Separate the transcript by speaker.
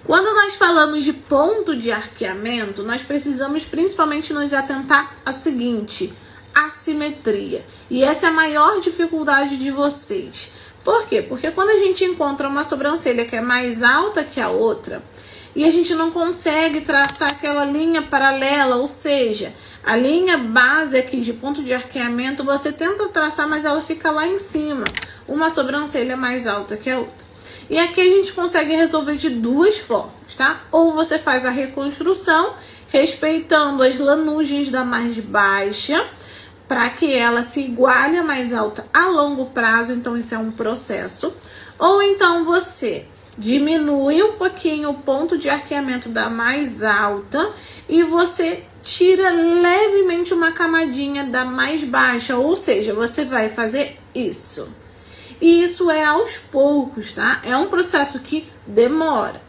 Speaker 1: Quando nós falamos de ponto de arqueamento, nós precisamos principalmente nos atentar à seguinte: assimetria. E essa é a maior dificuldade de vocês. Por quê? Porque quando a gente encontra uma sobrancelha que é mais alta que a outra, e a gente não consegue traçar aquela linha paralela, ou seja, a linha base aqui de ponto de arqueamento, você tenta traçar, mas ela fica lá em cima. Uma sobrancelha mais alta que a outra. E aqui a gente consegue resolver de duas formas, tá? Ou você faz a reconstrução, respeitando as lanugens da mais baixa, para que ela se iguale à mais alta a longo prazo, então isso é um processo. Ou então você diminui um pouquinho o ponto de arqueamento da mais alta e você tira levemente uma camadinha da mais baixa, ou seja, você vai fazer isso. E isso é aos poucos, tá? É um processo que demora.